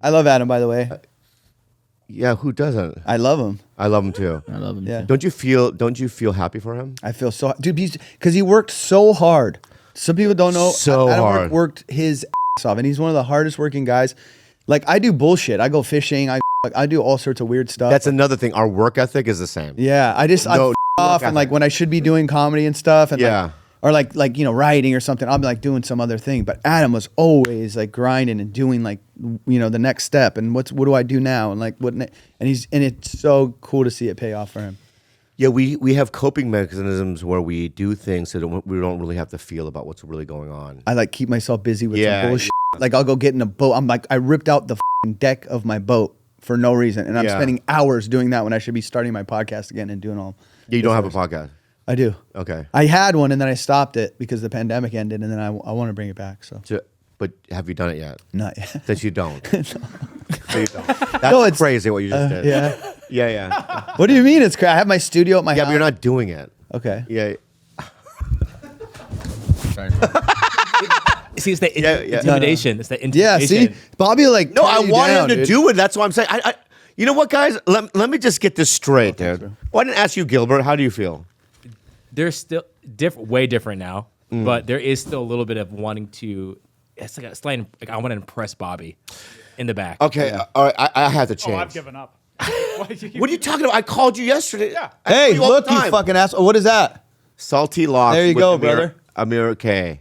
I love Adam, by the way. Yeah, who doesn't? I love him. I love him too. I love him. Yeah. Too. Don't you feel happy for him? I feel so, dude, because he worked so hard. Some people don't know. So Adam hard. worked his ass off, and he's one of the hardest working guys. Like, I do bullshit. I go fishing. I do all sorts of weird stuff. That's another thing. Our work ethic is the same. Yeah, I off, and like when I should be doing comedy and stuff, and Yeah. or like writing or something, I'll be like doing some other thing. But Adam was always like grinding and doing like the next step, and what do I do now, and like and it's so cool to see it pay off for him. Yeah, we have coping mechanisms where we do things so that we don't really have to feel about what's really going on. I like keep myself busy with Yeah, some bullshit. Like I'll go get in a boat. I'm like I ripped out the deck of my boat for no reason, and I'm spending hours doing that when I should be starting my podcast again and doing all. Yeah, you don't have a podcast. I do. Okay. I had one and then I stopped it because the pandemic ended, and then I want to bring it back. So But have you done it yet? not yet. That you don't. No. So you don't. That's crazy what you just did. Yeah. Yeah. What do you mean it's crazy? I have my studio at my Yeah, house. but you're not doing it. Okay. Yeah. Sorry. See, it's the Yeah. intimidation. It's the Yeah. intimidation. See, Bobby like. No, I turned you want down, him to dude. do it. That's why I'm saying. I you know what, guys? Let me just get this straight, dude. bro. Well, I didn't ask you, Gilbert. How do you feel? They're still way different now, but there is still a little bit of wanting to. It's like a slight, like I want to impress Bobby in the back. Okay. All right. I have to Oh, change. I've given up. What are you talking about? I called you yesterday. Yeah. I Hey, call you all look, the you time. fucking asshole. What is that? Salty locks. There you with go, Amir, brother. Amir K.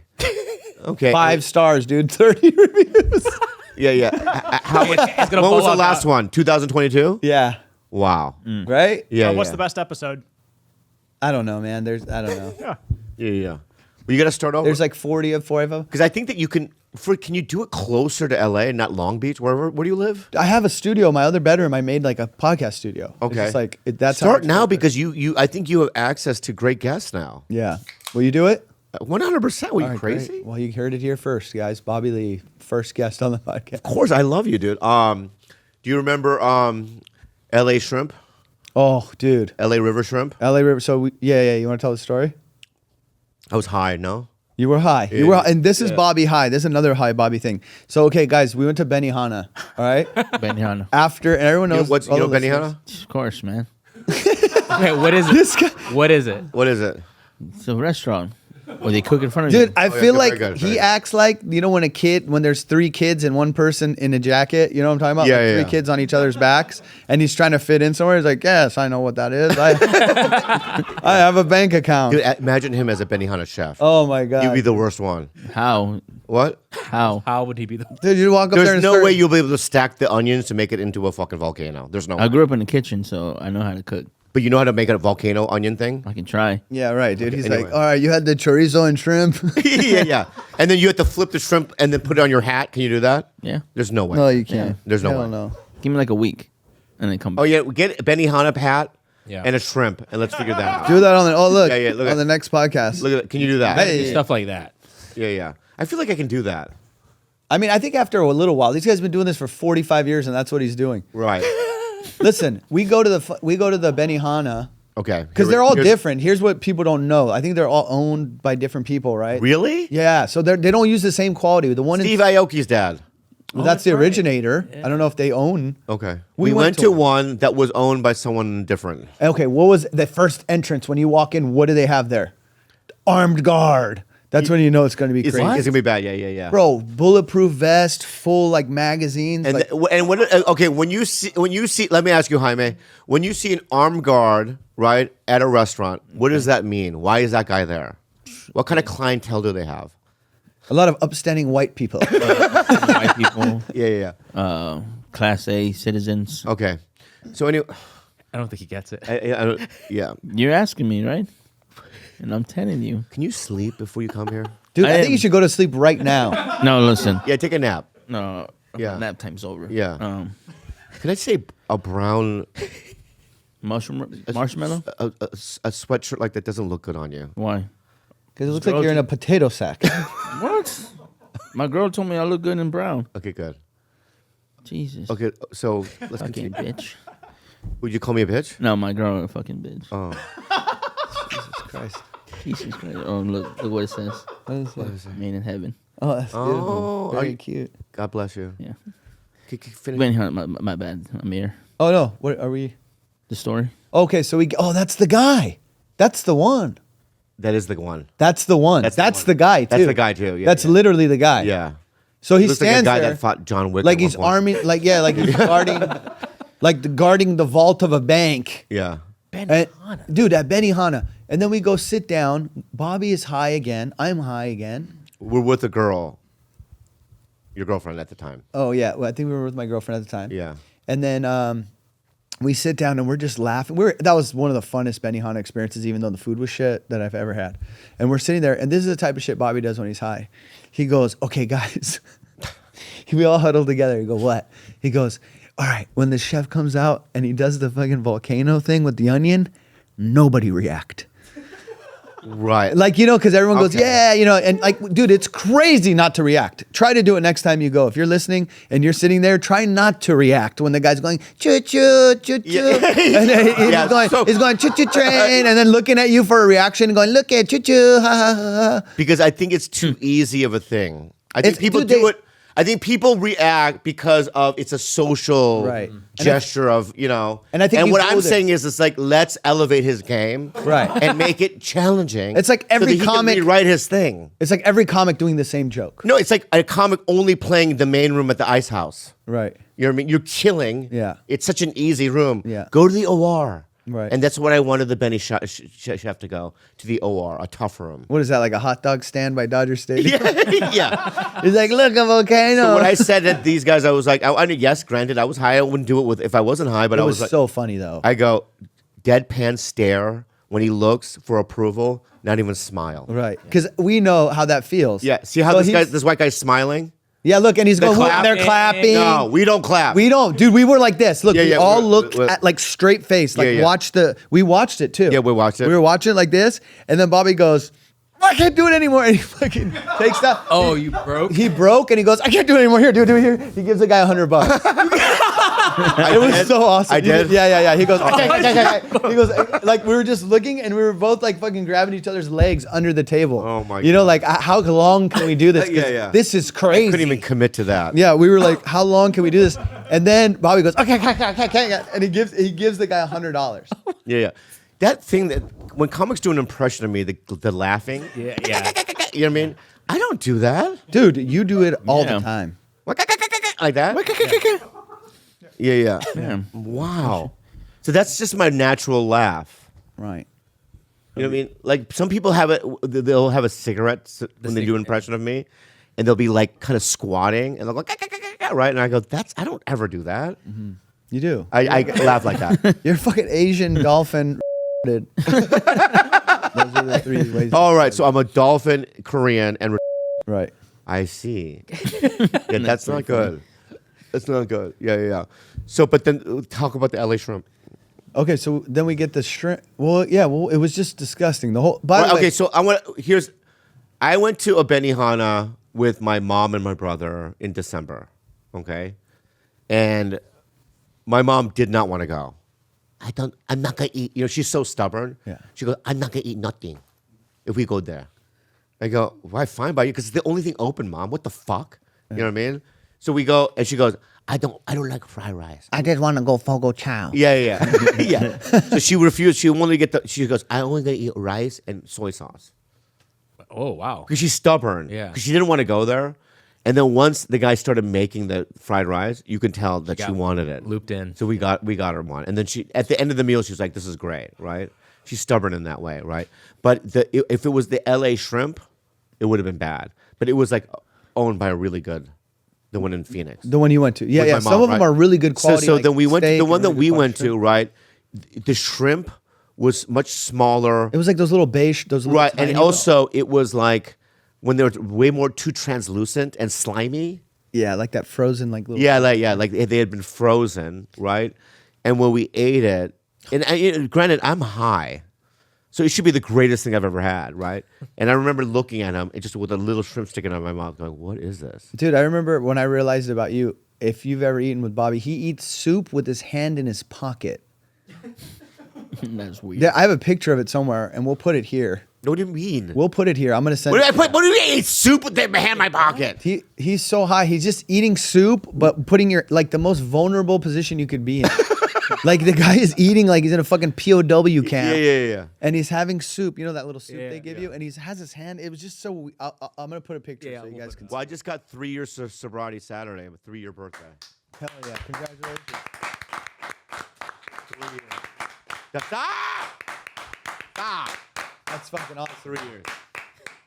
Okay. 5 stars, dude. 30 reviews. Yeah. How much? It's gonna When was fall the out last now. one? 2009? Yeah. Wow. Right? Yeah. What's the best episode? I don't know, man. I don't know. Yeah. Well, you got to start over. There's like 40 of them. Because I think that you can. Can you do it closer to LA and not Long Beach? Where do you live? I have a studio. My other bedroom, I made like a podcast studio. It's Okay. just like that's how Start it's now worked. because you. I think you have access to great guests now. Yeah. Will you do it? 100%. Were All you right, crazy? great. Well, you heard it here first, guys. Bobby Lee, first guest on the podcast. Of course, I love you, dude. Do you remember L.A. Shrimp? Oh, dude. L.A. River Shrimp? LA River. So, yeah. You want to tell the story? I was high, no? You were high. You were, and this is Bobby high. This is another high Bobby thing. So, okay, guys, we went to Benihana. All right. Benihana. After, and everyone knows. You know Benihana? Of course, man. Okay, what is it? This guy, What is it? What is it? It's a restaurant where they cook in front of dude, you. I yeah, feel very like good, very he good. acts like when there's 3 kids and one person in a jacket. You know what I'm talking about? Yeah, Like yeah. 3 kids on each other's backs, and he's trying to fit in somewhere. He's like, yes, I know what that is. I have a bank account. Dude, imagine him as a Benihana chef. Oh my god. You'd be the worst one. How? What? How? How would he be the? Dude, you walk up there There's and no start- way you'll be able to stack the onions to make it into a fucking volcano. There's no way. I grew up in the kitchen, so I know how to cook. But you know how to make it a volcano onion thing? I can try. Yeah, right, dude. He's anyway. like, all right, you had the chorizo and shrimp. yeah. And then you have to flip the shrimp and then put it on your hat. Can you do that? Yeah. There's no way. No, you can't. There's no Hell way. no. Give me like a week, and then come back. Oh, yeah. Get a Benihana hat Yeah. and a shrimp, and let's figure that out. Do that on the. Oh, look. Yeah, look on at- the next podcast. Look at it. Can you do that? Hey. Stuff like that. Yeah. I feel like I can do that. I mean, I think after a little while, these guys have been doing this for 45 years, and that's what he's doing. Right. Listen, we go to the Benihana Okay. because Here they're we- all here's- different. Here's what people don't know. I think they're all owned by different people, right? Really? Yeah. So they don't use the same quality. The one Steve in Aoki's dad. well, that's the originator. I don't know if they own. Okay. We We went went to to one. one that was owned by someone different. Okay, what was the first entrance when you walk in? What do they have there? Armed guard. That's when you know it's going to be It's, crazy. it's gonna be bad. Yeah. Bro, bulletproof vest, full like magazines. And like, when you see, let me ask you, Jaime, when you see an armed guard, right, at a restaurant, what does that mean? Why is that guy there? What kind of clientele do they have? a lot of upstanding white people. White people, Yeah. Class A citizens. Okay. So anyway, I don't think he gets it. I don't, yeah. You're asking me, right? And I'm telling you. Can you sleep before you come here? Dude, I I think am- you should go to sleep right now. No, listen. Yeah, take a nap. No. Yeah. Nap time's over. Yeah. Can I say a brown Marshmallow? a sweatshirt like that doesn't look good on you? Why? Because it looks like you're in a potato sack. What? My girl told me I look good in brown. Okay, good. Jesus. Okay, so let's Fucking continue. bitch. Would you call me a bitch? No, my girl a fucking bitch. Oh, Christ. Jesus Christ. Oh, look what it says. What is that? Made in heaven. Oh, that's beautiful. Oh, Very are you- cute. God bless you. Yeah. Finish. Benihana, my bad. Amir. Oh no, what are we? The story. Okay, so that's the guy. That's the one. That is the one. That's the one. That's That's, the the guy too. That's the guy too. Yeah, That's yeah. literally the guy. Yeah. So he Looks like a stands guy there, that fought John Wick. like at he's one point. arming, like he's guarding, guarding the vault of a bank. Yeah. And- Benihana. dude, at Benihana, and then we go sit down. Bobby is high again. I'm high again. We're with a girl. Your girlfriend at the time. Oh yeah, well, I think we were with my girlfriend at the time. Yeah. And then we sit down and we're just laughing. That was one of the funnest Benihana experiences, even though the food was shit, that I've ever had. And we're sitting there, and this is the type of shit Bobby does when he's high. He goes, "Okay, guys," we all huddle together. He goes, "What?" He goes, "All right, when the chef comes out and he does the fucking volcano thing with the onion, nobody react." Right. Like, because everyone goes, Okay. yeah, and like, dude, it's crazy not to react. Try to do it next time you go. If you're listening and you're sitting there, try not to react when the guy's going, choo choo, choo choo. Yeah. And then he's going, choo choo train, and then looking at you for a reaction and going, look at choo choo, ha ha ha. Because I think it's too easy of a thing. I think It's- people dude, do they- it. I think people react because of it's a social Right. gesture of, And I think you what go I'm there. saying is it's like, let's elevate his game. Right. And make it challenging. It's like so every that he comic- can rewrite his thing. It's like every comic doing the same joke. No, it's like a comic only playing the main room at the ice house. Right. You know what I mean? You're killing. Yeah. It's such an easy room. Yeah. Go to the OR. Right. And that's what I wanted the Benny chef to go, to the OR, a tough room. What is that, like a hot dog stand by Dodger Stadium? Yeah. He's like, look, a volcano. So when I said that these guys, I was like, I mean, yes, granted, I was high. I wouldn't do it if I wasn't high, but it I was was like, so funny, though. I go, deadpan stare when he looks for approval, not even smile. Right. Because we know how that feels. Yeah. See how So this white guy's smiling? Yeah, look, and he's going, look, they're clapping. No, we don't clap. We don't, dude. We were like this. Look, Yeah, we yeah, all we're- looked we're- at like straight face, like Yeah, yeah. we watched it too. Yeah, we watched it. We were watching it like this, and then Bobby goes, I can't do it anymore, and he fucking takes that. Oh, you broke? He broke, and he goes, I can't do it anymore. Here, do it here. He gives the guy $100. It was so awesome. I did? Yeah. He goes, okay. He goes, like we were just looking, and we were both like fucking grabbing each other's legs under the table. Oh, my You know, God. like how long can we do this? 'Cause Yeah. This is crazy. Couldn't even commit to that. Yeah, we were like, how long can we do this? And then Bobby goes, okay, and he gives the guy $100. Yeah. That thing that when comics do an impression of me, the laughing, Yeah. you know what I mean? I don't do that. Dude, you do it all Yeah. the time. Like that. Yeah. Yeah. Wow. So that's just my natural laugh. Right. You know what I mean? Like some people have it. They'll have a cigarette when they do an impression of me, and they'll be like kind of squatting, and they'll go right, and I go, I don't ever do that. You do. I laugh like that. You're fucking Asian dolphin. Those are the three ways. All right, so I'm a dolphin, Korean, and Right. I see. Yeah, that's not good. That's not good. Yeah. So, but then talk about the LA shrimp. Okay, so then we get the shrimp. Well, yeah. Well, it was just disgusting. The whole. By the way, Okay, so I went to a Benihana with my mom and my brother in December. Okay, and my mom did not want to go. I'm not gonna eat. You know, she's so stubborn. Yeah. She goes, I'm not gonna eat nothing if we go there. I go, why? Fine by you, because it's the only thing open, Mom. What the fuck? You know what I mean? So we go, and she goes, I don't like fried rice. I just want to go Fogo Chow. Yeah. Yeah. So she refused. She wanted to get she goes, I only gonna eat rice and soy sauce. Oh, wow. Because she's stubborn. Yeah. Because she didn't want to go there. And then once the guy started making the fried rice, you can tell that she got wanted it. looped in. So we got her one. And then she at the end of the meal, she was like, this is great, right? She's stubborn in that way, right? But if it was the LA shrimp, it would have been bad. But it was like owned by a really good, the one in Phoenix. The one you went to. Yeah, With yeah. my Some mom, of them right? are really good quality. So like then we went to steak the one and that really we good went shrimp. to, right? The shrimp was much smaller. It was like those little beige, those little Right, tiny and also it was like when they were way more too translucent and slimy. yeah, like that frozen like little. Yeah, like they had been frozen, right? And when we ate it, and granted, I'm high, so it should be the greatest thing I've ever had, right? And I remember looking at him and just with a little shrimp sticking out of my mouth, going, "What is this?" Dude, I remember when I realized about you. If you've ever eaten with Bobby, he eats soup with his hand in his pocket. That's weird. Yeah, I have a picture of it somewhere, and we'll put it here. What do you mean? We'll put it here. I'm gonna send. What do you mean? It's soup with the hand in my pocket. He's so high. He's just eating soup, but putting your like the most vulnerable position you could be in. Like the guy is eating like he's in a fucking POW camp. Yeah. And he's having soup. You know that little soup Yeah, they give you, and he has his hand. It was just so. I'm gonna put a picture Yeah, so you we'll guys put can. Well, I just got 3 years of sobriety Saturday. I'm a 3-year birthday. Hell yeah! Congratulations. 3 years. Stop! That's fucking awesome. 3 years.